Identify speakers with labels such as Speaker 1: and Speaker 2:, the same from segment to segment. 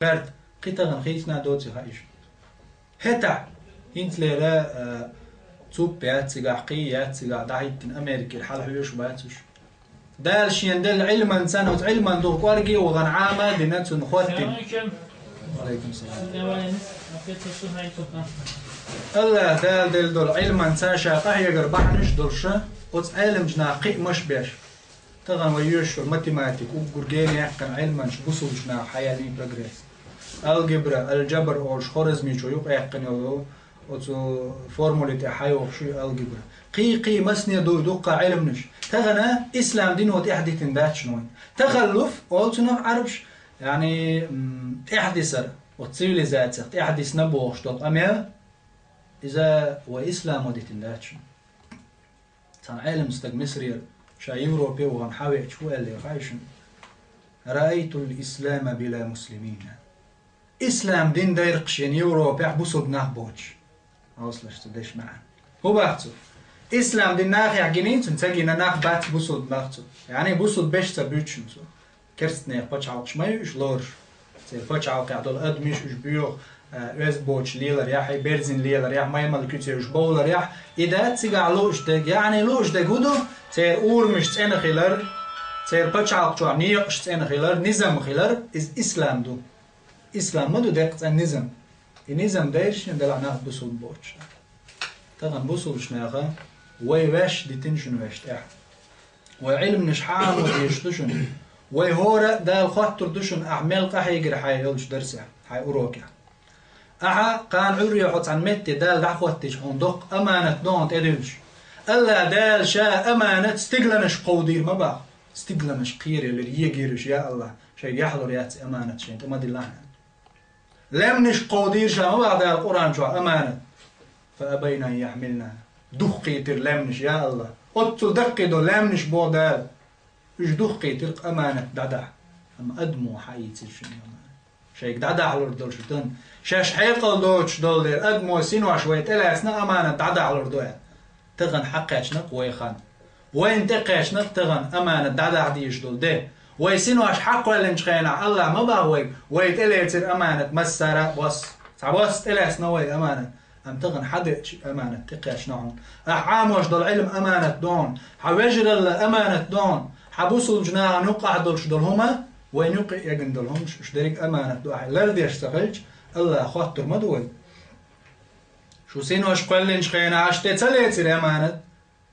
Speaker 1: Bert, قطعا خيتنا دوتي خايش. هتا هنت ليرا توب بيات سجع قيات سجع دايتن أمريكا الحال هيوش باتوش. دال شين دال علما إنسان أو علما دو قارجي وغن عامة دينات نخوتين. عليكم السلام. الله دال دول علما إنسان شاقه يقر بحنش دولشة وتس علم جناقي مش بيش. طبعا ويوش الماتيماتيك وقرجين يحكم علما شبوسو جنا حياة لي بروجريس. الجبر الجبر أو الخوارزمي شو يبقى يحكنه أو فورمولة حيو شو الجبر قي مسني دوقة علم نش تغنى إسلام دين وتحدث داتش نوين تخلف أو عربش يعني تحدث وتسيفيليزات تحدث نبوش دوق أمير إذا وإسلام وديت داتش تان علم استق مصري شا يوروبي وغنحاوي شو اللي خايشن رأيت الإسلام بلا مسلمين إسلام دين داير قشين يوروبي يحبسوا بناخ بوش أوصلش تدش معا هو بحثوا إسلام دين ناخ يعجنين تنتقينا ناخ بات بوسو بناخته يعني بوسو بيش تبيتشن كرستني باتش عالقش ما يش لورش زي باتش عالق يعدل أدميش وش بيوخ ويز بوش ليلر ياح بيرزين ليلر ياح ما يمال كيتي وش بولر ياح إذا تسيقع لوش دق يعني لوش دق هدو تير أور مش تسين خيلر تير باتش عالق شو نيقش تسين خيلر نظام خيلر إسلام دو إسلام ما دو دقت النظام النظام دايرش ندلع ناخ بوصل بوش طبعا بوصل شناخه ويواش دي تنشن واش تاع وعلم نشحام وديشتشن ويهورا دا الخاطر دشن أعمال قحي يجري حي يلش درسه حي أوروكا أها كان عري يحط عن متى دال دعوتش هندق أمانة دون تدلش ألا دال شا أمانة استقلنش قودير ما بقى استقلنش قير اللي يجيرش يا الله شيء يحضر ياتي أمانة شيء أنت ما دلنا لم نش قودير شا ما بعد القرآن شو أمانة فأبينا يحملنا دخي تر لمنش يا الله قلت دقي دو لمنش بودال إيش دخي تر أمانة دعدع أما أدمو حياتي شنو أمانة شيء دعدع على الردول شتون شاش حيقل دوتش دول أدمو سينو شوية إلا أسنا أمانة دعدع على الردول تغن حقش نق ويخان وين تقش نق تغن أمانة دعدع ديش دول ده ويسينو أش حق ولا نشخينا الله ما بقى ويت إلا يصير أمانة مسارة بس تعبست إلا أسنا وي أمانة أم تغن حد أمانة تقيش نعم أحاموش دول علم أمانة دون حوجر الأمانة دون حبوسوا الجناح نقع دولش دول هما وين يقع يجن دول همش اشترك أمانة دو لا ردي يشتغلش الله خاطر ما دوي شو سينو أش قلنش خينا عشت تلاتي أمانة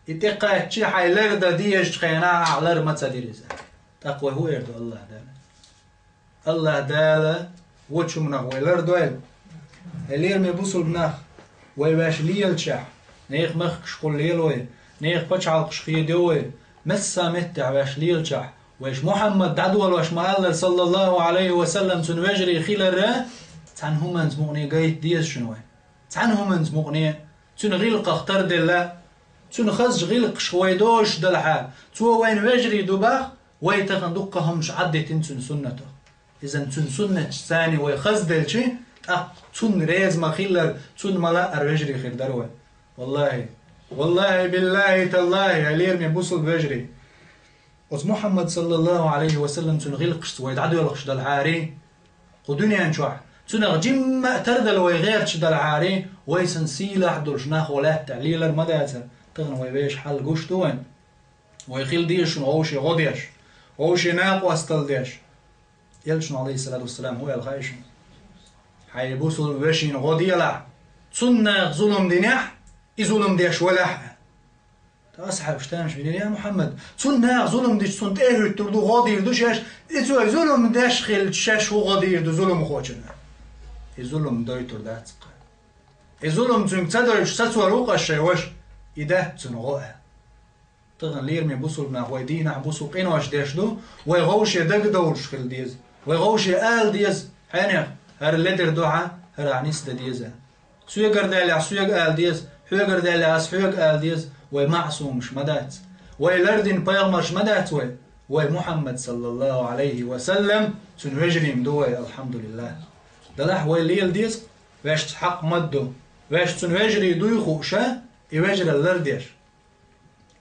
Speaker 1: يتقى شي حي لردا ديش خينا على ما تديريزه تقوى هو يردو الله داله الله داله وتشو منه ويلردو اللي يرمي بوصل بناخ ويباش ليل شح نيخ مخ شقول ليل وي نيخ بتشعل قشخي دوي مسا متع باش ليل شح ويش محمد دعدول واش مهلل صلى الله عليه وسلم تنوجري خيل الرا تان همنز مغني قايت ديس شنو تان همنز مغني تن غيلق اختار دلا تن خز غيلق شويدوش دلحال تو وين وجري دوباخ ويتغن دقهم عدت تن سنته اذا تن سنه ثاني ويخز دلشي تون ريز ما خيلر تون ملا أروجري خير دروه والله بالله تالله علير من بوصل بجري وز محمد صلى الله عليه وسلم تون غلقش ويدعدو يلقش دالعاري قدنيا نشوح تون غجم تردل ويغير تش دالعاري ويسنسيل أحدر جناخ ولا تعليلر مداتا تغن ويبيش حل قوش دوين ويخيل ديش وغوشي غوديش وغوشي ناق واستل ديش يلشن عليه الصلاة والسلام هو الخايشن حي بوصل وشين غوديلا تسنة ظلم دينيح ظلم ديش ولاح تأصحاب شتامش بيني يا محمد تسنة ظلم ديش تسنت إيه تردو غودير دو شاش إتو ظلم داش خيل شاش وغودير دو ظلم خوشنا ظلم داي تردات ظلم تسنك تدرش تسوى روق الشي وش إده تسنغوها تغن لير من بوصل بنا غويدينا بوصل قينوش ديش دو ويغوش يدق دورش خيل ديز ويغوش يقال ديز حانيق هر اللدر دوعة هر عنيس ديزة سوية قردالي عسوية قال ديز حوية قردالي عسوية قال ديز ومعصوم مش مدات ويلردين بيغمش مدات ومحمد صلى الله عليه وسلم تنوجري مدوي الحمد لله دلح ويليل ديز واش حق مدو واش تنوجري دويخو شا يوجر اللرديش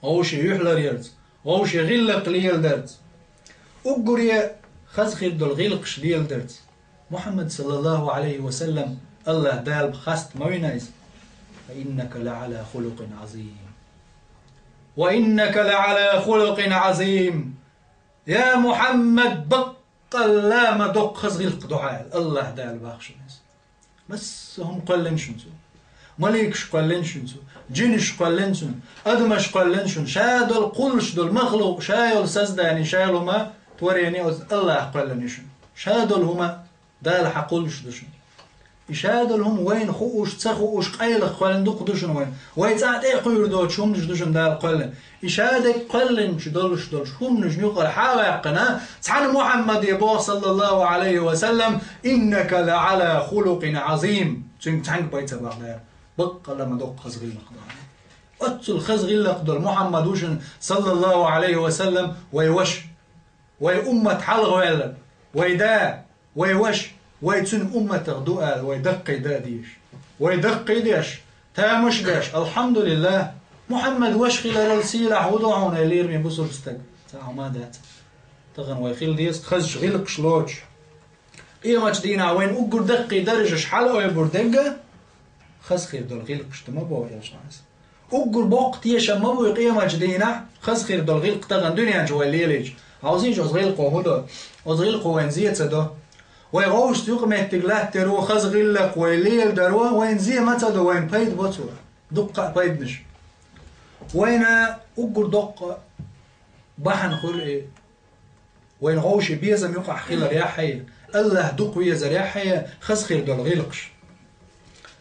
Speaker 1: اوش يحلر يرز اوش يغلق ليل درز اقري خزخي دول غلقش ليل درز محمد صلى الله عليه وسلم الله دال بخست موينايز فإنك لعلى خلق عظيم وإنك لعلى خلق عظيم يا محمد بقى لا ما دق خزغلق دعاء الله دال باخشنس بس هم قلن شنسو مليكش قلن شنسو جنش قلن شن أدمش قلن شن شاد القلش دول مخلوق شايل سزداني شايل هما توريني الله قلن شن شاد هما دال حقولش دشن إشاد هم وين خوش تسخوش قيل قلن دق دشن وين ساعة إيه قير دوت شوم دشن دال قلن إشاد قلن شدولش دولش هم نجنيق الحاوى قنا سبحان محمد يبو صلى الله عليه وسلم إنك لعلى خلق عظيم تنك تنك بيت بعد بقى لما دق خزغي لقدر أتصل خزغي لقدر محمد وشن صلى الله عليه وسلم ويوش ويأمة حلغ ويلا ويدا ويوش ويتن أمة تغدوء ويدقي داديش ويدقي ديش تامش ديش الحمد لله محمد وش خلال السيلح وضعون يلير من بصر استق تاعو ما دات تغن ويخيل ديس خزش غلق شلوش إيه ما تدينا وين أقر دقي درجة شحال أو يبردقة خز خير دول غلق شتما بو يا شناس أقر بوقت يشا ما بو يقيمة جدينا خز خير دول غلق تغن دنيا جوا ليليج عاوزين جوز غلقو هدو وزغلقو وين زيت سدو ويغوش تيوق مهتقلاه ترو خز غلق ويليل درو وين زي متدو وين بيد بطور دقة بيد نش وين أقر دقة بحن خلقي وين غوش بيزم يقع خيل رياحية الله دق ويز رياحية خز خير دول غلقش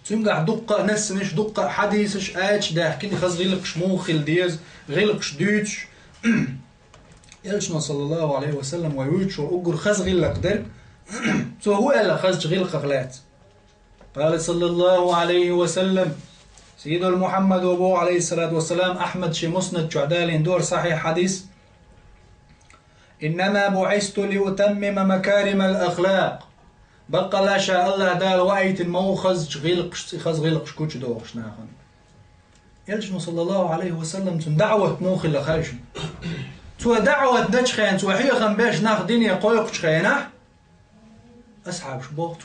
Speaker 1: تنقع دقة نسنش دقة حديثش آتش ده كده خز غلقش موخل ديز غلقش دوتش يلشنا صلى الله عليه وسلم ويوتش وأقر خز غلق در سو هو إلا خز غلق غلات قال صلى الله عليه وسلم سيد المحمد وابو عليه الصلاة والسلام أحمد شي مسند جعدال دور صحيح حديث إنما بعثت لأتمم مكارم الأخلاق بقى لا شاء الله دال وقيت الموخز غلقش خز غلقش كوش دوغش ناخن يلجن صلى الله عليه وسلم تن دعوة موخ اللي خايشن تو دعوة دج خين تو حيخن باش ناخ دنيا قويق خينه أصحاب شبوخ